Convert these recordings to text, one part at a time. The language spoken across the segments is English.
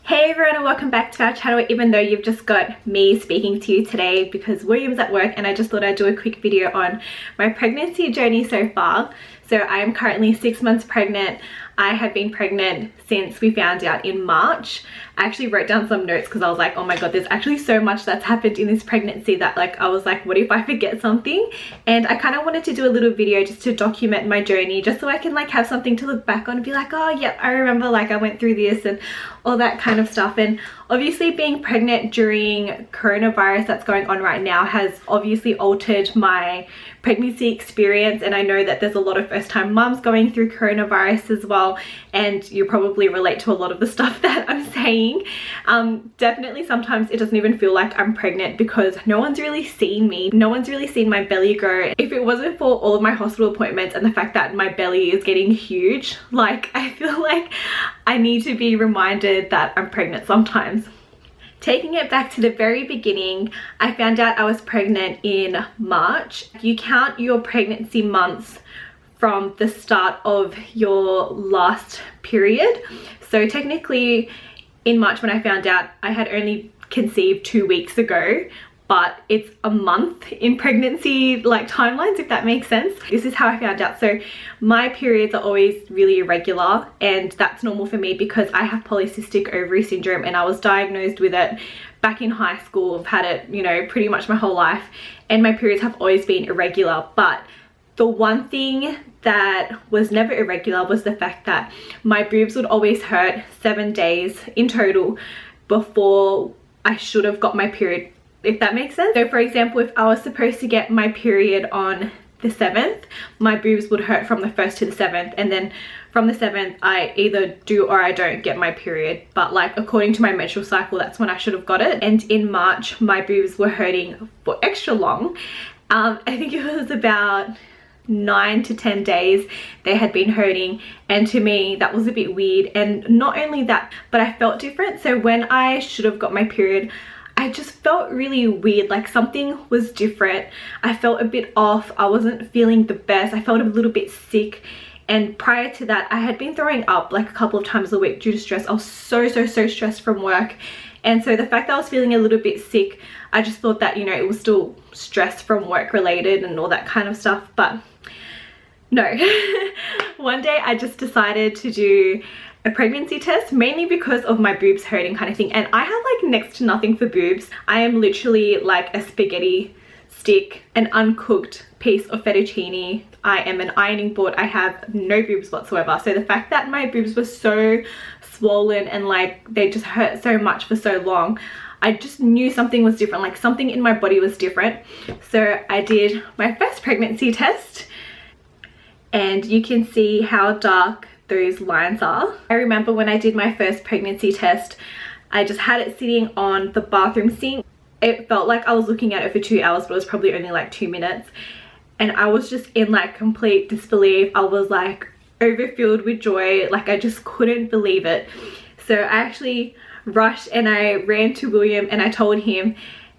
Hey everyone, and welcome back to our channel, even though you've just got me speaking to you today because William's at work, and I just thought I'd do a quick video on my pregnancy journey so far. So I am currently 6 months pregnant. I have been pregnant since we found out in March. I actually wrote down some notes because I was like, oh my god, there's actually so much that's happened in this pregnancy that I was like, what if I forget something? And I kind of wanted to do a little video just to document my journey, just so I can have something to look back on and be like, oh yep, I remember I went through this and all that kind of stuff. And obviously being pregnant during coronavirus that's going on right now has obviously altered my pregnancy experience, and I know that there's a lot of first-time mums going through coronavirus as well, and you probably relate to a lot of the stuff that I'm saying. Definitely sometimes it doesn't even feel like I'm pregnant because no one's really seen me, no one's really seen my belly grow. If it wasn't for all of my hospital appointments and the fact that my belly is getting huge, I feel like I need to be reminded that I'm pregnant sometimes. Taking it back to the very beginning, I found out I was pregnant in March. You count your pregnancy months from the start of your last period. So technically in March when I found out, I had only conceived 2 weeks ago, but it's a month in pregnancy timelines, if that makes sense. This is how I found out. So my periods are always really irregular, and that's normal for me because I have polycystic ovary syndrome, and I was diagnosed with it back in high school. I've had it, pretty much my whole life, and my periods have always been irregular. But the one thing that was never irregular was the fact that my boobs would always hurt 7 days in total before I should have got my period, if that makes sense. So for example, if I was supposed to get my period on the 7th, my boobs would hurt from the 1st to the 7th, and then from the 7th I either do or I don't get my period. But according to my menstrual cycle, that's when I should have got it. And in March my boobs were hurting for extra long. I think it was about 9 to 10 days they had been hurting, and to me that was a bit weird. And not only that, but I felt different. So when I should have got my period, I just felt really weird, something was different. I felt a bit off. I wasn't feeling the best. I felt a little bit sick. And prior to that, I had been throwing up a couple of times a week due to stress. I was so stressed from work. And so the fact that I was feeling a little bit sick, I just thought that, it was still stress from work related and all that kind of stuff. But no. One day I just decided to do a pregnancy test, mainly because of my boobs hurting kind of thing. And I have next to nothing for boobs. I am literally like a spaghetti stick, an uncooked piece of fettuccine. I am an ironing board. I have no boobs whatsoever. So the fact that my boobs were so swollen and they just hurt so much for so long, I just knew something was different, something in my body was different. So I did my first pregnancy test, and you can see how dark those lines are. I remember when I did my first pregnancy test, I just had it sitting on the bathroom sink. It felt like I was looking at it for 2 hours, but it was probably only 2 minutes. And I was just in complete disbelief. I was overfilled with joy. I just couldn't believe it. So I actually rushed and I ran to William and I told him,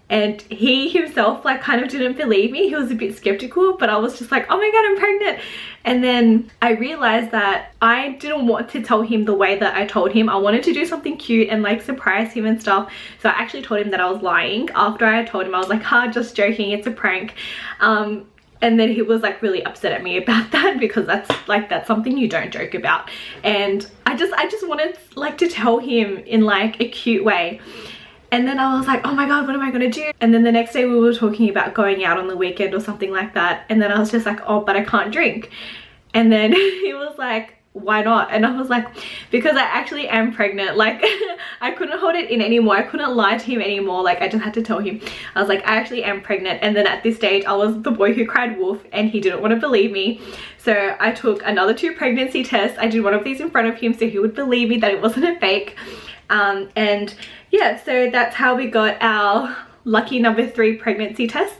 and he himself kind of didn't believe me. He was a bit skeptical, but I was just like, oh my god, I'm pregnant. And then I realized that I didn't want to tell him the way that I told him. I wanted to do something cute and surprise him and stuff. So I actually told him that I was lying. After I told him, I was like, just joking, it's a prank. And then he was really upset at me about that, because that's something you don't joke about. And I just wanted to tell him in a cute way. And then I was like, oh my god, what am I gonna do? And then the next day we were talking about going out on the weekend or something like that. And then I was just like, oh, but I can't drink. And then he was like, why not? And I was like, because I actually am pregnant. I couldn't hold it in anymore. I couldn't lie to him anymore. I just had to tell him. I was like, I actually am pregnant. And then at this stage I was the boy who cried wolf, and he didn't want to believe me. So I took another 2 pregnancy tests. I did one of these in front of him so he would believe me that it wasn't a fake. And yeah, so that's how we got our lucky number 3 pregnancy tests.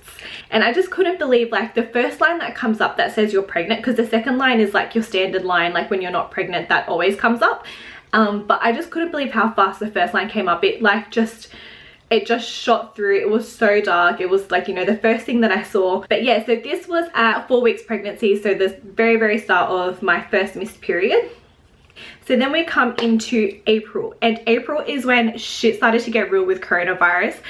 And I just couldn't believe the first line that comes up that says you're pregnant, because the second line is your standard line, when you're not pregnant, that always comes up. But I just couldn't believe how fast the first line came up. It just shot through. It was so dark. It was the first thing that I saw. But yeah, so this was at 4 weeks pregnancy, so the very start of my first missed period. So then we come into April, and April is when shit started to get real with coronavirus.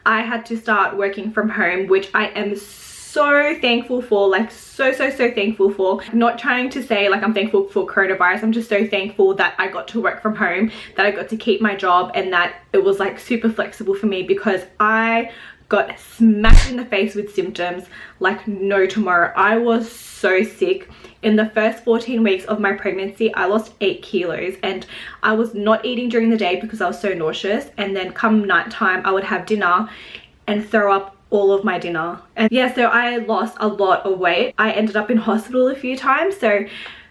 I had to start working from home, which I am so thankful for, like so thankful for. Not trying to say like I'm thankful for coronavirus, I'm just so thankful that I got to work from home, that I got to keep my job, and that it was like super flexible for me, because I got smacked in the face with symptoms like no tomorrow. I was so sick. In the first 14 weeks of my pregnancy, I lost 8 kilos, and I was not eating during the day because I was so nauseous, and then come nighttime I would have dinner and throw up all of my dinner. And yeah, so I lost a lot of weight. I ended up in hospital a few times. So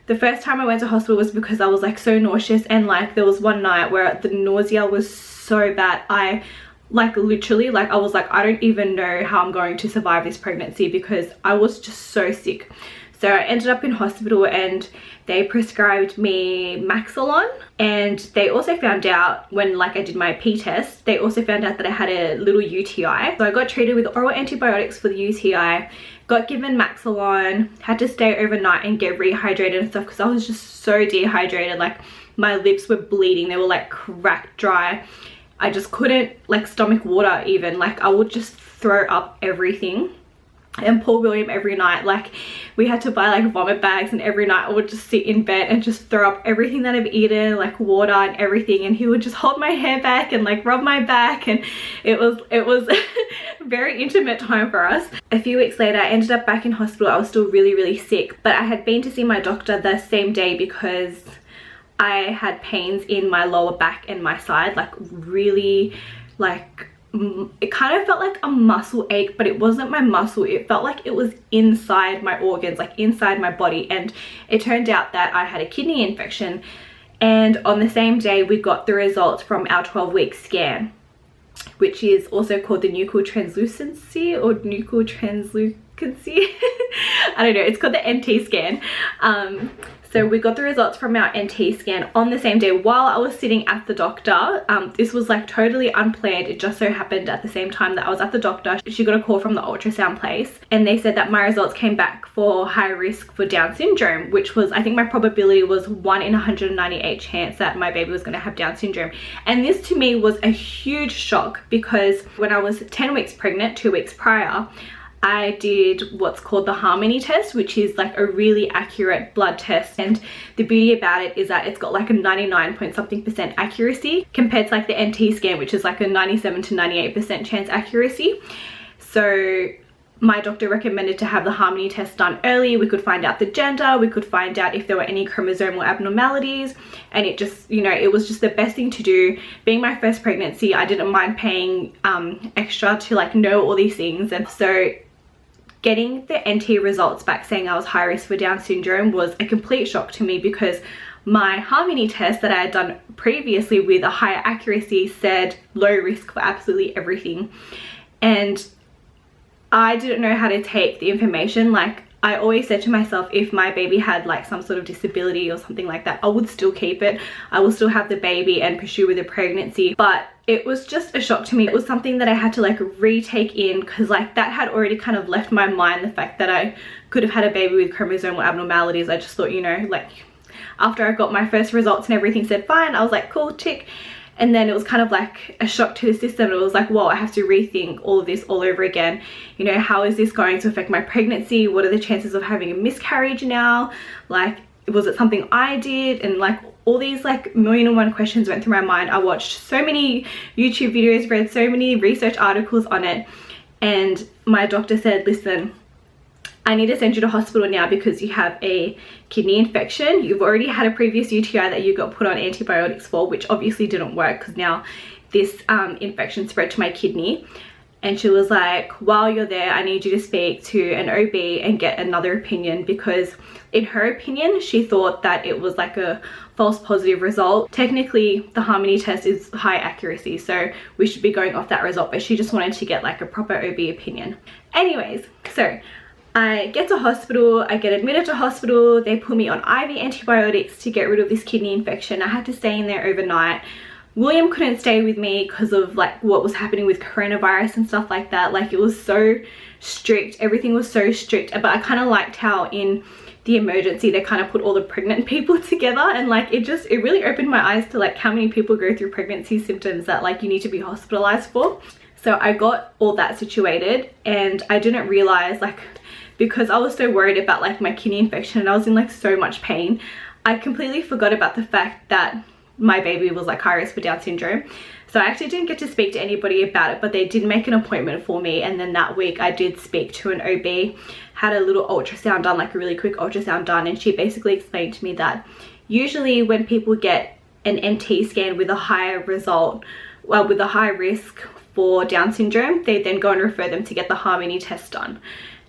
the first time I went to hospital was because I was like so nauseous, and like there was one night where the nausea was so bad. I like literally, like I was like, I don't even know how I'm going to survive this pregnancy, because I was just so sick. So I ended up in hospital, and they prescribed me Maxolon, and they also found out when like I did my P test, they also found out that I had a little UTI. So I got treated with oral antibiotics for the UTI, got given Maxolon, had to stay overnight and get rehydrated and stuff, because I was just so dehydrated. Like my lips were bleeding, they were like cracked dry. I just couldn't like stomach water even. Like I would just throw up everything. And poor William, every night, like we had to buy like vomit bags, and every night I would just sit in bed and just throw up everything that I've eaten, like water and everything, and he would just hold my hair back and like rub my back, and it was very intimate time for us. A few weeks later I ended up back in hospital. I was still really sick, but I had been to see my doctor the same day because I had pains in my lower back and my side, like really, like it kind of felt like a muscle ache, but it wasn't my muscle. It felt like it was inside my organs, like inside my body. And it turned out that I had a kidney infection. And on the same day we got the results from our 12-week scan, which is also called the nuchal translucency or nuchal translucency. I don't know, it's called the NT scan. So we got the results from our NT scan on the same day while I was sitting at the doctor. This was like totally unplanned. It just so happened at the same time that I was at the doctor, she got a call from the ultrasound place, and they said that my results came back for high risk for Down syndrome, which was, I think my probability was 1 in 198 chance that my baby was going to have Down syndrome. And this to me was a huge shock, because when I was 10 weeks pregnant, 2 weeks prior, I did what's called the Harmony test, which is like a really accurate blood test. And the beauty about it is that it's got like a 99 point something% accuracy compared to like the NT scan, which is like a 97 to 98% chance accuracy. So my doctor recommended to have the Harmony test done early. We could find out the gender, we could find out if there were any chromosomal abnormalities, and it just, you know, it was just the best thing to do. Being my first pregnancy, I didn't mind paying extra to like know all these things. And so getting the NT results back saying I was high risk for Down syndrome was a complete shock to me, because my Harmony test that I had done previously with a higher accuracy said low risk for absolutely everything. And I didn't know how to take the information. Like I always said to myself, if my baby had like some sort of disability or something like that, I would still keep it. I will still have the baby and pursue with the pregnancy. But it was just a shock to me. It was something that I had to like retake in, because like that had already kind of left my mind, the fact that I could have had a baby with chromosomal abnormalities. I just thought, you know, like after I got my first results and everything said fine, I was like, cool, tick. And then it was kind of like a shock to the system. It was like, whoa, I have to rethink all of this all over again. You know, how is this going to affect my pregnancy? What are the chances of having a miscarriage now? Like, was it something I did? And like all these like 1,000,001 questions went through my mind. I watched so many YouTube videos, read so many research articles on it. And my doctor said, listen, I need to send you to hospital now because you have a kidney infection. You've already had a previous UTI that you got put on antibiotics for, which obviously didn't work because now this infection spread to my kidney. And she was like, while you're there, I need you to speak to an OB and get another opinion, because in her opinion, she thought that it was like a false positive result. Technically, the Harmony test is high accuracy, so we should be going off that result, but she just wanted to get like a proper OB opinion. Anyways, so I get to hospital, I get admitted to hospital, they put me on IV antibiotics to get rid of this kidney infection. I had to stay in there overnight. William couldn't stay with me because of like what was happening with coronavirus and stuff like that. Like it was so strict, everything was so strict. But I kind of liked how in the emergency, they kind of put all the pregnant people together, and like it really opened my eyes to like how many people go through pregnancy symptoms that like you need to be hospitalized for. So I got all that situated, and I didn't realize, like, because I was so worried about like my kidney infection and I was in like so much pain, I completely forgot about the fact that my baby was like high risk for Down syndrome. So I actually didn't get to speak to anybody about it, but they did make an appointment for me, and then that week I did speak to an OB, had a little ultrasound done, like a really quick ultrasound done, and she basically explained to me that usually when people get an NT scan with a higher result, well, with a high risk for Down syndrome, they then go and refer them to get the Harmony test done,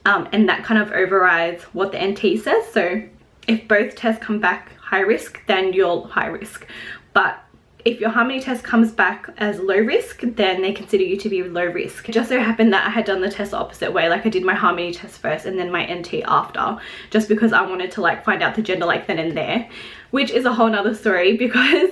and that kind of overrides what the NT says. So if both tests come back high risk, then you're high risk, but if your Harmony test comes back as low risk, then they consider you to be low risk. It just so happened that I had done the test the opposite way, like I did my Harmony test first and then my NT after, just because I wanted to like find out the gender like then and there, which is a whole nother story, because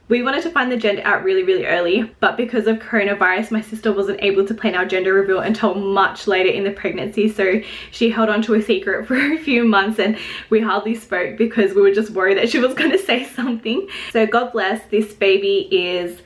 we wanted to find the gender out really early, but because of coronavirus, my sister wasn't able to plan our gender reveal until much later in the pregnancy, so she held on to a secret for a few months and we hardly spoke because we were just worried that she was going to say something. So God bless, this baby is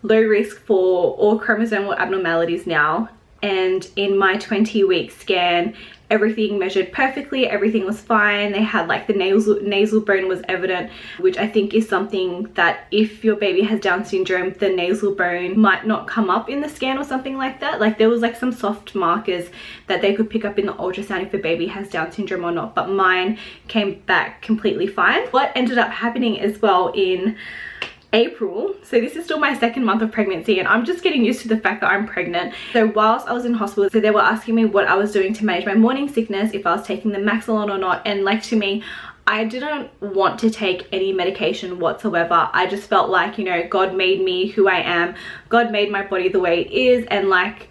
low risk for all chromosomal abnormalities now, and in my 20-week scan, everything measured perfectly, everything was fine. They had like the nasal bone was evident, which I think is something that if your baby has Down syndrome, the nasal bone might not come up in the scan or something like that. Like there was like some soft markers that they could pick up in the ultrasound if a baby has Down syndrome or not, but mine came back completely fine. What ended up happening as well in April, so this is still my 2nd month of pregnancy, and I'm just getting used to the fact that I'm pregnant. So whilst I was in hospital, so they were asking me what I was doing to manage my morning sickness, if I was taking the Maxilon or not, and like to me, I didn't want to take any medication whatsoever. I just felt like, you know, God made me who I am, God made my body the way it is, and like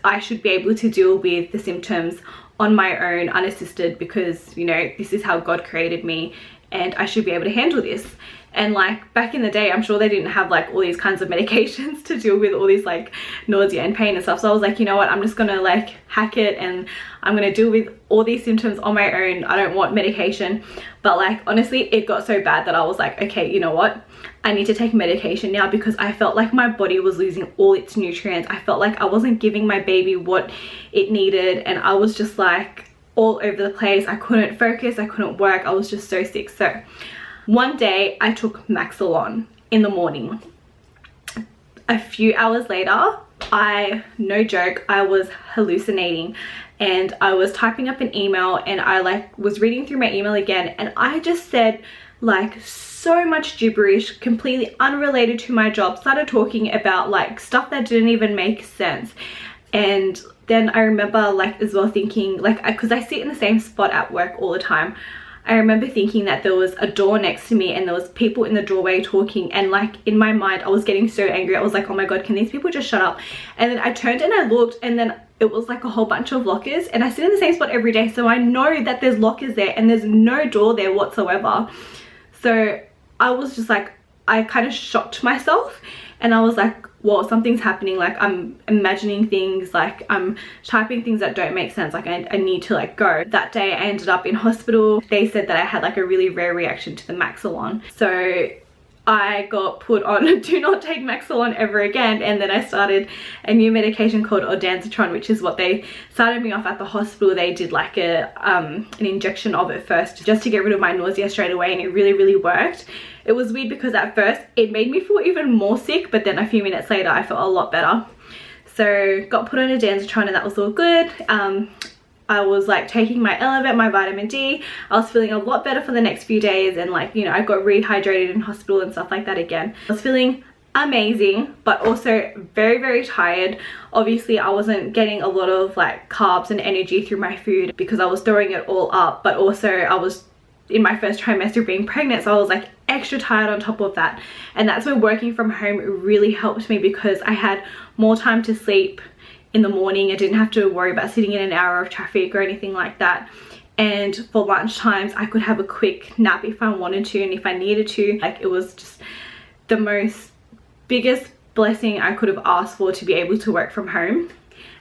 I should be able to deal with the symptoms on my own unassisted, because, you know, this is how God created me and I should be able to handle this. And like back in the day, I'm sure they didn't have like all these kinds of medications to deal with all these like nausea and pain and stuff. So I was like, you know what, I'm just gonna like hack it and I'm gonna deal with all these symptoms on my own. I don't want medication. But like honestly, it got so bad that I was like, okay, you know what, I need to take medication now, because I felt like my body was losing all its nutrients. I felt like I wasn't giving my baby what it needed, and I was just like all over the place. I couldn't focus, I couldn't work, I was just so sick. So one day I took Maxilon in the morning. A few hours later, no joke, I was hallucinating, and I was typing up an email, and I like was reading through my email again, and I just said like so much gibberish, completely unrelated to my job, started talking about like stuff that didn't even make sense. And then I remember like as well thinking, like, because I sit in the same spot at work all the time, I remember thinking that there was a door next to me and there was people in the doorway talking, and like in my mind I was getting so angry. I was like, oh my god, can these people just shut up? And then I turned and I looked, and then it was like a whole bunch of lockers, and I sit in the same spot every day, so I know that there's lockers there and there's no door there whatsoever. So I was just like, I kind of shocked myself, and I was like, well, something's happening. Like I'm imagining things, like I'm typing things that don't make sense, like I need to like go. That day I ended up in hospital. They said that I had like a really rare reaction to the Maxilon, so I got put on do not take Maxilon ever again, and then I started a new medication called Ondansetron, which is what they started me off at the hospital. They did like an injection of it first just to get rid of my nausea straight away, and it really worked. It was weird because at first it made me feel even more sick, but then a few minutes later I felt a lot better. So got put on a Ondansetron and that was all good. I was like taking my Elevate, my vitamin D. I was feeling a lot better for the next few days, and like, you know, I got rehydrated in hospital and stuff like that again. I was feeling amazing, but also very tired. Obviously I wasn't getting a lot of like carbs and energy through my food because I was throwing it all up, but also I was in my first trimester being pregnant, so I was like extra tired on top of that. And that's where working from home really helped me, because I had more time to sleep in the morning. I didn't have to worry about sitting in an hour of traffic or anything like that. And for lunch times I could have a quick nap if I wanted to and if I needed to. Like it was just the biggest blessing I could have asked for, to be able to work from home.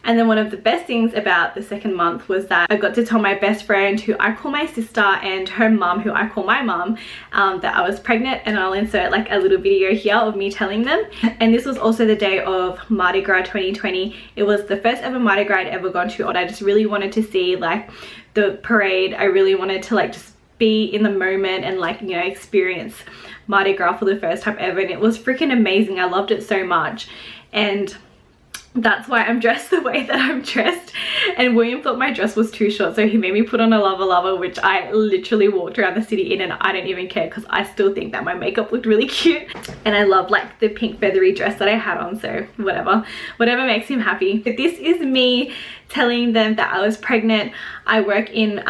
And then one of the best things about the second month was that I got to tell my best friend, who I call my sister, and her mum, who I call my mum, that I was pregnant, and I'll insert like a little video here of me telling them. And this was also the day of Mardi Gras 2020. It was the first ever Mardi Gras I'd ever gone to, and I just really wanted to see like the parade. I really wanted to like just be in the moment and like, you know, experience Mardi Gras for the first time ever, and it was freaking amazing. I loved it so much, and that's why I'm dressed the way that I'm dressed. And William thought my dress was too short, so he made me put on a lava lava, which I literally walked around the city in, and I don't even care because I still think that my makeup looked really cute. And I love like the pink feathery dress that I had on, so whatever makes him happy. But this is me telling them that I was pregnant. I work in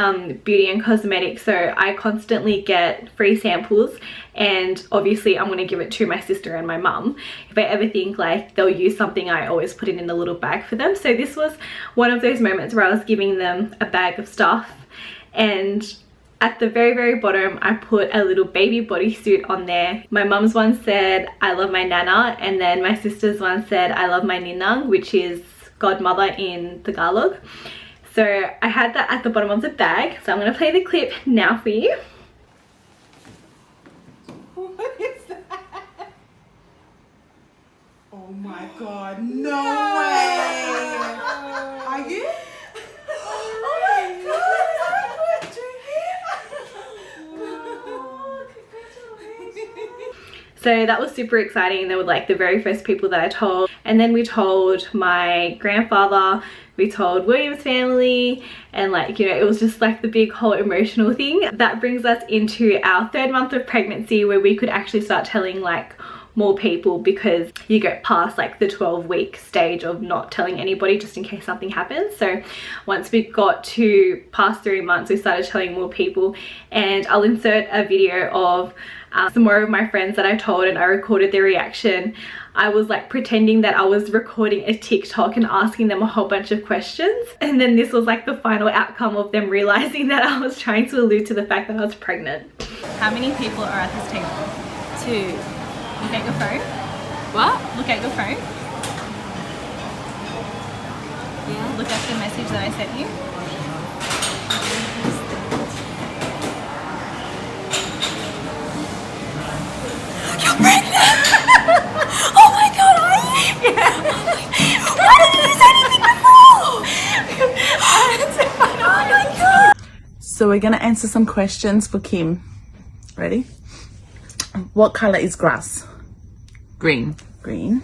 beauty and cosmetics, so I constantly get free samples, and obviously I'm going to give it to my sister and my mum. If I ever think like they'll use something, I always put it in a little bag for them. So this was one of those moments where I was giving them a bag of stuff, and at the very bottom I put a little baby bodysuit on there. My mum's one said I love my nana, and then my sister's one said I love my ninang, which is godmother in Tagalog. So I had that at the bottom of the bag, so I'm going to play the clip now for you. What is that? Oh my god, no way! Are you? Oh my god, congratulations! So that was super exciting. They were like the very first people that I told, and then we told my grandfather, we told William's family, and like, you know, it was just like the big whole emotional thing. That brings us into our third month of pregnancy, where we could actually start telling like more people, because you get past like the 12-week stage of not telling anybody just in case something happens. So once we got to past 3 months, we started telling more people, and I'll insert a video of some more of my friends that I told, and I recorded their reaction. I was like pretending that I was recording a TikTok and asking them a whole bunch of questions, and then this was like the final outcome of them realizing that I was trying to allude to the fact that I was pregnant. How many people are at this table? 2. Look at your phone. What? Look at your phone. Yeah. Look at the message that I sent you. You're pregnant! Oh my god, are you? Yeah. Why didn't you say anything before? Oh my god. So we're gonna answer some questions for Kim. Ready? What color is grass? Green. Green.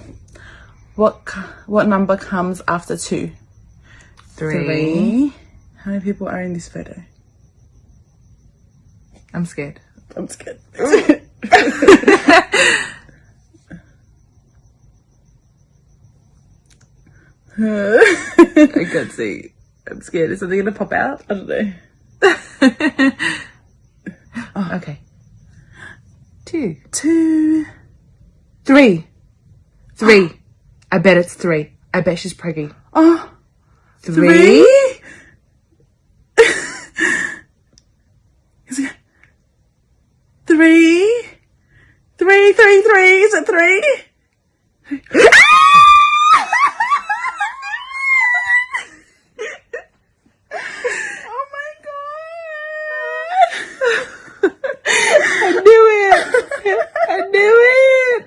What number comes after 2? 3. How many people are in this photo? I'm scared. I'm scared. I can't see. I'm scared. Is something gonna pop out? I don't know. Oh, okay. 2. 3. 3. I bet it's 3. I bet she's preggy. Oh. 3? Is it 3? 3. Is it 3? Oh my god! I knew it! I knew it!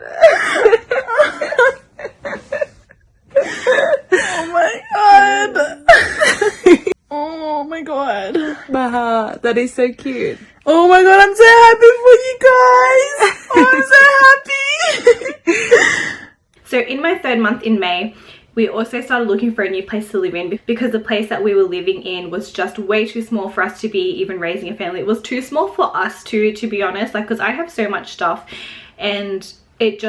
Oh my god! Oh my god! Maha, that is so cute. Oh my god, I'm so happy for you guys! Oh, I'm so happy! So in my third month in May, we also started looking for a new place to live in, because the place that we were living in was just way too small for us to be even raising a family. It was too small for us to be honest, like, because I have so much stuff, and it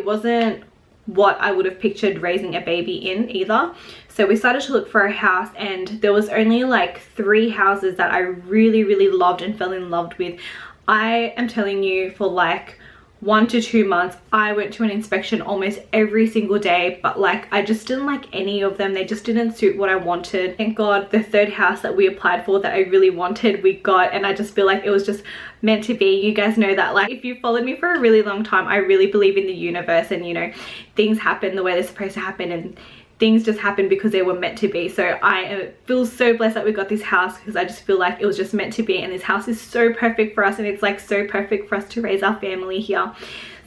wasn't what I would have pictured raising a baby in either. So we started to look for a house, and there was only like 3 houses that I really loved and fell in love with. I am telling you, for like 1 to 2 months I went to an inspection almost every single day, but like I just didn't like any of them. They just didn't suit what I wanted. Thank god the third house that we applied for that I really wanted, we got, and I just feel like it was just meant to be. You guys know that, like, if you followed me for a really long time, I really believe in the universe, and you know, things happen the way they're supposed to happen, and things just happened because they were meant to be. So I feel so blessed that we got this house, because I just feel like it was just meant to be, and this house is so perfect for us, and it's like so perfect for us to raise our family here.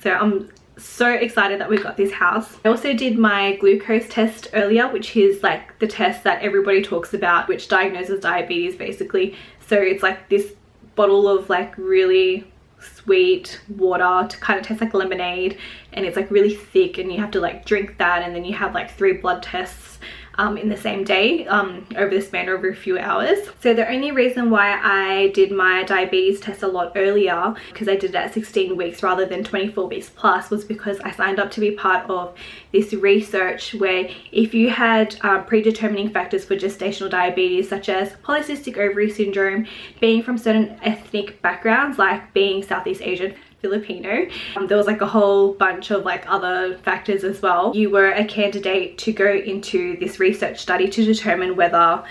So I'm so excited that we got this house. I also did my glucose test earlier, which is like the test that everybody talks about, which diagnoses diabetes basically. So it's like this bottle of like really sweet water to kind of taste like lemonade, and it's like really thick, and you have to like drink that, and then you have like 3 blood tests in the same day over the span of a few hours. So the only reason why I did my diabetes test a lot earlier, because I did it at 16 weeks rather than 24 weeks plus, was because I signed up to be part of this research where if you had predetermining factors for gestational diabetes, such as polycystic ovary syndrome, being from certain ethnic backgrounds like being Southeast Asian, Filipino, there was like a whole bunch of like other factors as well, you were a candidate to go into this research study to determine whether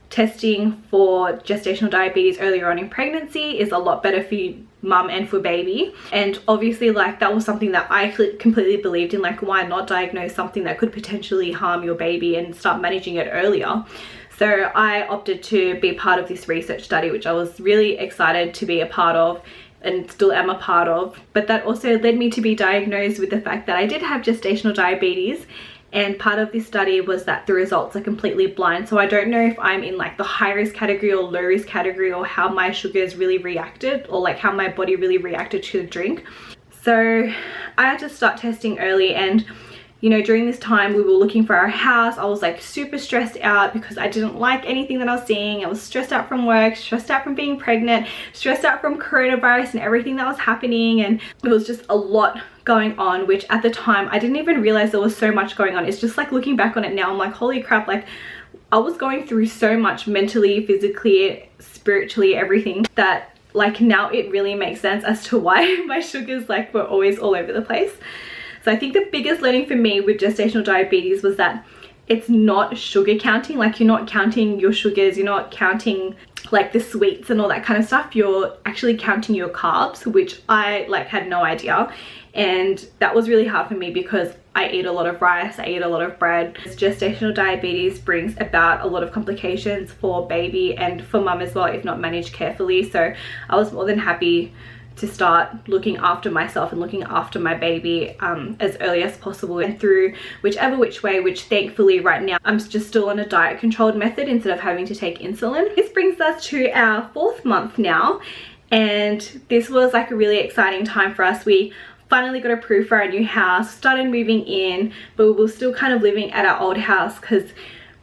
testing for gestational diabetes earlier on in pregnancy is a lot better for you, mum, and for baby. And obviously like that was something that I completely believed in, like why not diagnose something that could potentially harm your baby and start managing it earlier. So I opted to be part of this research study, which I was really excited to be a part of and still am a part of. But that also led me to be diagnosed with the fact that I did have gestational diabetes, and part of this study was that the results are completely blind. So I don't know if I'm in like the high risk category or low risk category, or how my sugars really reacted, or like how my body really reacted to the drink. So I had to start testing early, and you know, during this time we were looking for our house. I was like super stressed out because I didn't like anything that I was seeing. I was stressed out from work, stressed out from being pregnant, stressed out from coronavirus and everything that was happening, and it was just a lot going on, which at the time I didn't even realize there was so much going on. It's just like looking back on it now, I'm like, holy crap, like I was going through so much mentally, physically, spiritually, everything, that like now it really makes sense as to why my sugars like were always all over the place. So I think the biggest learning for me with gestational diabetes was that it's not sugar counting. Like you're not counting your sugars, you're not counting like the sweets and all that kind of stuff. You're actually counting your carbs, which I like had no idea. And that was really hard for me because I eat a lot of rice, I eat a lot of bread. Gestational diabetes brings about a lot of complications for baby and for mum as well if not managed carefully. So I was more than happy to start looking after myself and looking after my baby as early as possible, and through whichever which way, which thankfully right now I'm just still on a diet controlled method instead of having to take insulin. This brings us to our 4th month now, and this was like a really exciting time for us. We finally got approved for our new house, started moving in, but we were still kind of living at our old house because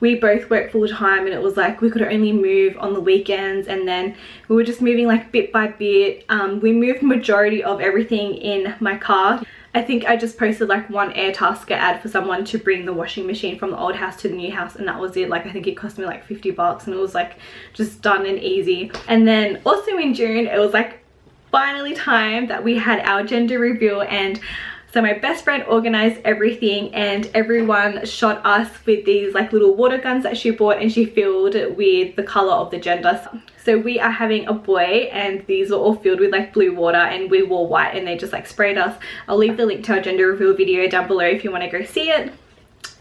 we both work full time, and it was like we could only move on the weekends, and then we were just moving like bit by bit. We moved majority of everything in my car. I think I just posted like one Airtasker ad for someone to bring the washing machine from the old house to the new house, and that was it. Like I think it cost me like 50 bucks, and it was like just done and easy. And then also in June it was like finally time that we had our gender reveal, and so my best friend organized everything, and everyone shot us with these like little water guns that she bought, and she filled with the color of the gender. So we are having a boy, and these are all filled with like blue water, and we wore white, and they just like sprayed us. I'll leave the link to our gender reveal video down below if you want to go see it.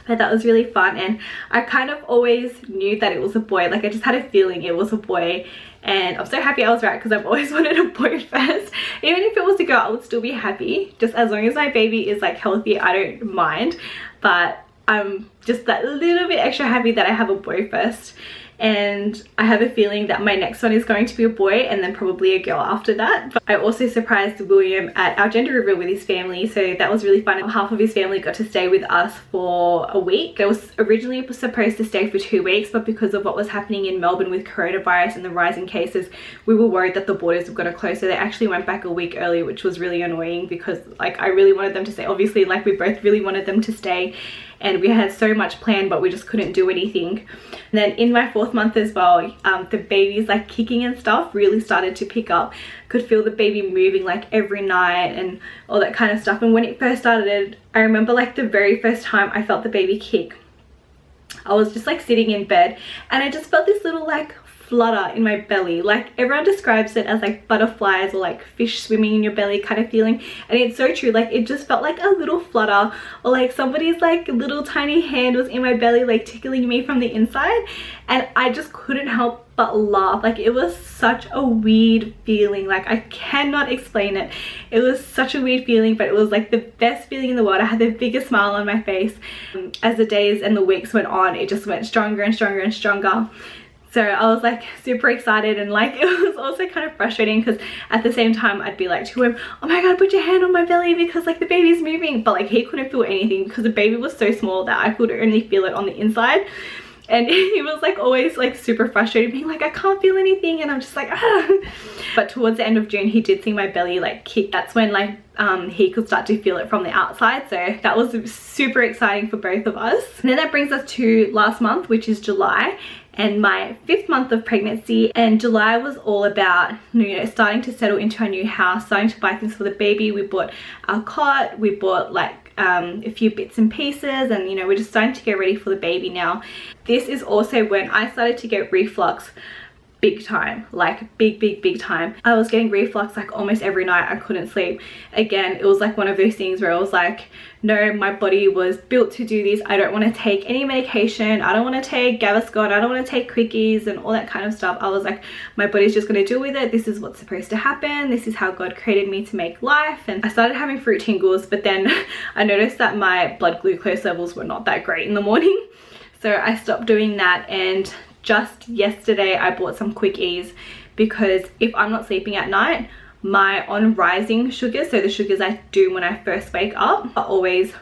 But that was really fun, and I kind of always knew that it was a boy. Like I just had a feeling it was a boy, and I'm so happy I was right because I've always wanted a boy first. Even if it was a girl, I would still be happy. Just as long as my baby is like healthy, I don't mind. But I'm just that little bit extra happy that I have a boy first. And I have a feeling that my next one is going to be a boy, and then probably a girl after that. But I also surprised William at our gender reveal with his family, so that was really fun. Half of his family got to stay with us for a week. They was originally supposed to stay for 2 weeks, but because of what was happening in Melbourne with coronavirus and the rising cases, we were worried that the borders were going to close, so they actually went back a week early, which was really annoying because like I really wanted them to stay. Obviously like we both really wanted them to stay, and we had so much planned, but we just couldn't do anything. And then in my 4th month as well, the baby's like kicking and stuff really started to pick up. Could feel the baby moving like every night and all that kind of stuff. And when it first started, I remember like the very first time I felt the baby kick, I was just like sitting in bed, and I just felt this little like flutter in my belly. Like everyone describes it as like butterflies or like fish swimming in your belly kind of feeling, and it's so true. Like it just felt like a little flutter, or like somebody's like little tiny hand was in my belly like tickling me from the inside, and I just couldn't help but laugh. Like it was such a weird feeling, like I cannot explain it. It was such a weird feeling, but it was like the best feeling in the world. I had the biggest smile on my face. As the days and the weeks went on, it just went stronger and stronger and stronger. So I was like super excited, and like it was also kind of frustrating because at the same time I'd be like to him, oh my god, put your hand on my belly because like the baby's moving, but like he couldn't feel anything because the baby was so small that I could only feel it on the inside. And he was like always like super frustrated, being like, I can't feel anything, and I'm just like, ah. But towards the end of June he did see my belly like kick. That's when like he could start to feel it from the outside, so that was super exciting for both of us. And then that brings us to last month, which is July, and my 5th month of pregnancy. And July was all about, you know, starting to settle into our new house, starting to buy things for the baby. We bought our cot, we bought like a few bits and pieces, and you know, we're just starting to get ready for the baby now. This is also when I started to get reflux big time, like big time. I was getting reflux like almost every night. I couldn't sleep. Again, it was like one of those things where I was like, no, my body was built to do this. I don't want to take any medication. I don't want to take Gaviscon. I don't want to take quickies and all that kind of stuff. I was like, my body's just going to deal with it. This is what's supposed to happen. This is how God created me to make life. And I started having fruit tingles, but then I noticed that my blood glucose levels were not that great in the morning. So I stopped doing that, and just yesterday I bought some quickies because if I'm not sleeping at night, my on rising sugars, so the sugars I do when I first wake up, are always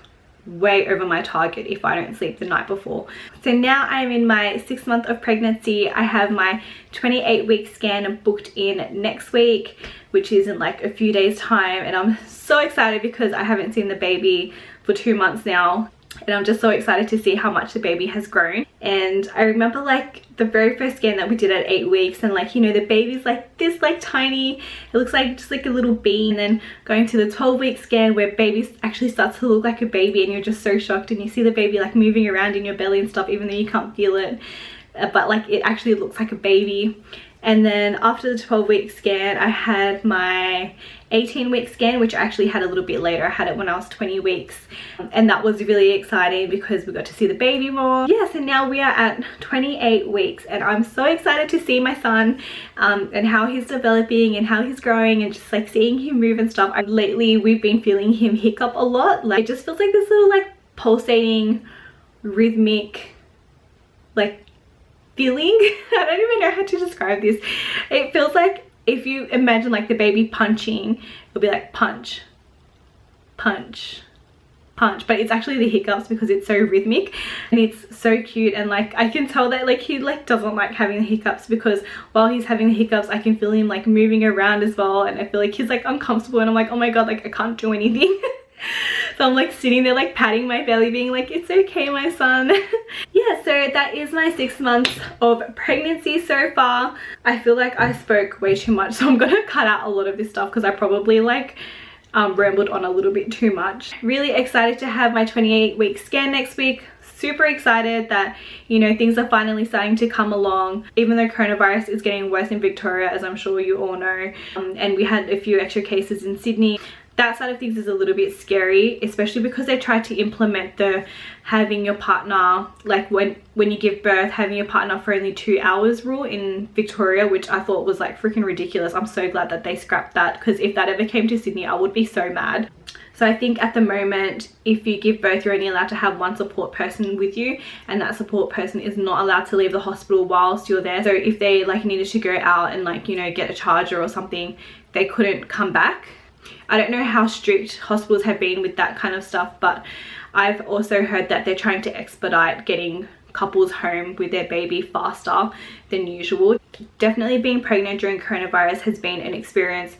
way over my target if I don't sleep the night before. So now I'm in my 6th month of pregnancy. I have my 28-week scan booked in next week, which is in like a few days time, and I'm so excited because I haven't seen the baby for 2 months now. And I'm just so excited to see how much the baby has grown. And I remember like the very first scan that we did at 8 weeks, and like, you know, the baby's like this like tiny, it looks like just like a little bee. And then going to the 12-week scan where baby actually starts to look like a baby, and you're just so shocked, and you see the baby like moving around in your belly and stuff, even though you can't feel it, but like it actually looks like a baby. And then after the 12-week scan, I had my 18-week scan, which I actually had a little bit later. I had it when I was 20 weeks. And that was really exciting because we got to see the baby more. Yeah, so now we are at 28 weeks, and I'm so excited to see my son and how he's developing and how he's growing, and just like seeing him move and stuff. Lately, we've been feeling him hiccup a lot. Like it just feels like this little like pulsating, rhythmic, like feeling. I don't even know how to describe this. It feels like if you imagine like the baby punching, it'll be like punch, punch, punch, but it's actually the hiccups because it's so rhythmic, and it's so cute. And like I can tell that like he like doesn't like having the hiccups, because while he's having the hiccups I can feel him like moving around as well, and I feel like he's like uncomfortable, and I'm like, oh my god, like I can't do anything. So I'm like sitting there like patting my belly, being like, it's okay my son. Yeah, so that is my 6 months of pregnancy so far. I feel like I spoke way too much, so I'm gonna cut out a lot of this stuff because I probably like rambled on a little bit too much. Really excited to have my 28-week scan next week. Super excited that, you know, things are finally starting to come along, even though coronavirus is getting worse in Victoria, as I'm sure you all know, and we had a few extra cases in Sydney. That side of things is a little bit scary, especially because they tried to implement the having your partner, like when you give birth, having your partner for only 2 hours rule in Victoria, which I thought was like freaking ridiculous. I'm so glad that they scrapped that, because if that ever came to Sydney, I would be so mad. So I think at the moment, if you give birth, you're only allowed to have one support person with you, and that support person is not allowed to leave the hospital whilst you're there. So if they like needed to go out and like, you know, get a charger or something, they couldn't come back. I don't know how strict hospitals have been with that kind of stuff, but I've also heard that they're trying to expedite getting couples home with their baby faster than usual. Definitely being pregnant during coronavirus has been an experience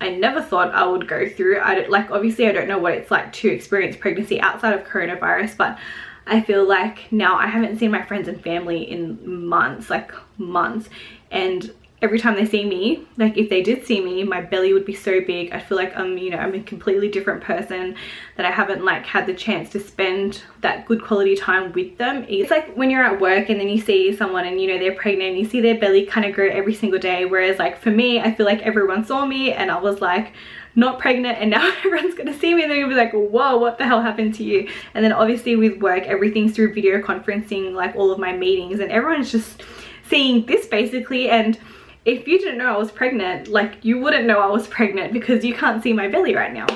I never thought I would go through. Obviously I don't know what it's like to experience pregnancy outside of coronavirus, but I feel like now I haven't seen my friends and family in months, like months, and every time they see me, like if they did see me, my belly would be so big. I feel like I'm, you know, I'm a completely different person, that I haven't like had the chance to spend that good quality time with them. It's like when you're at work and then you see someone and you know they're pregnant and you see their belly kind of grow every single day, whereas like for me, I feel like everyone saw me and I was like not pregnant, and now everyone's gonna see me and they're gonna be like, whoa, what the hell happened to you? And then obviously with work, everything's through video conferencing, like all of my meetings, and everyone's just seeing this basically. And if you didn't know I was pregnant, like you wouldn't know I was pregnant because you can't see my belly right now.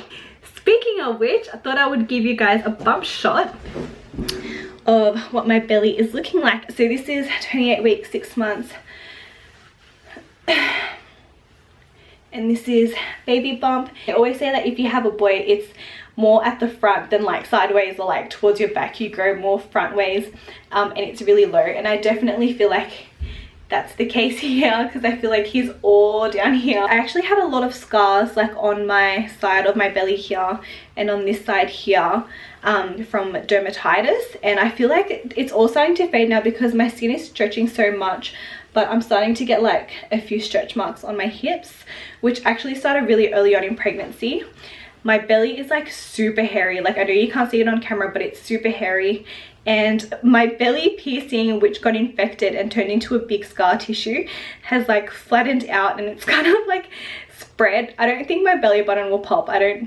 Speaking of which, I thought I would give you guys a bump shot of what my belly is looking like. So this is 28 weeks, 6 months. And this is baby bump. I always say that if you have a boy, it's more at the front than like sideways or like towards your back. You grow more front ways, and it's really low. And I definitely feel like that's the case here, because I feel like he's all down here. I actually had a lot of scars like on my side of my belly here and on this side here from dermatitis, and I feel like it's all starting to fade now because my skin is stretching so much. But I'm starting to get like a few stretch marks on my hips, which actually started really early on in pregnancy. My belly is like super hairy. Like I know you can't see it on camera, but it's super hairy. And my belly piercing, which got infected and turned into a big scar tissue, has like flattened out and it's kind of like spread. I don't think my belly button will pop. I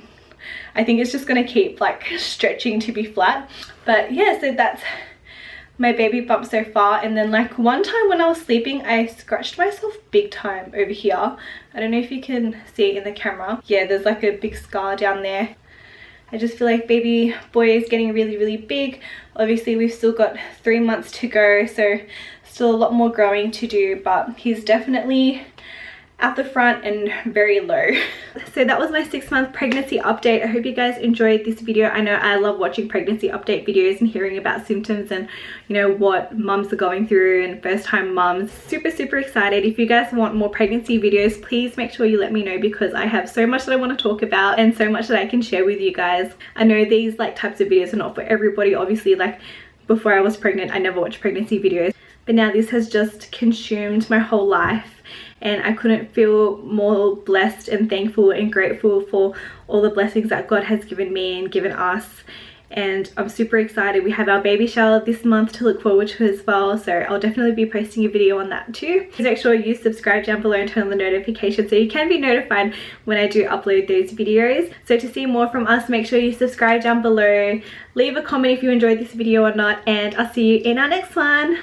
think it's just gonna keep like stretching to be flat. But yeah, so that's my baby bump so far. And then like one time when I was sleeping, I scratched myself big time over here. I don't know if you can see it in the camera. Yeah, there's like a big scar down there. I just feel like baby boy is getting really big. Obviously we've still got 3 months to go, so still a lot more growing to do, but he's definitely at the front and very low. So that was my 6-month pregnancy update. I hope you guys enjoyed this video. I know I love watching pregnancy update videos and hearing about symptoms and you know what mums are going through, and first time mums. Super excited. If you guys want more pregnancy videos, please make sure you let me know, because I have so much that I want to talk about and so much that I can share with you guys. I know these like types of videos are not for everybody. Obviously, like before I was pregnant, I never watched pregnancy videos, but now this has just consumed my whole life. And I couldn't feel more blessed and thankful and grateful for all the blessings that God has given me and given us. And I'm super excited. We have our baby shower this month to look forward to as well, so I'll definitely be posting a video on that too. Please make sure you subscribe down below and turn on the notifications so you can be notified when I do upload those videos. So to see more from us, make sure you subscribe down below, leave a comment if you enjoyed this video or not, and I'll see you in our next one.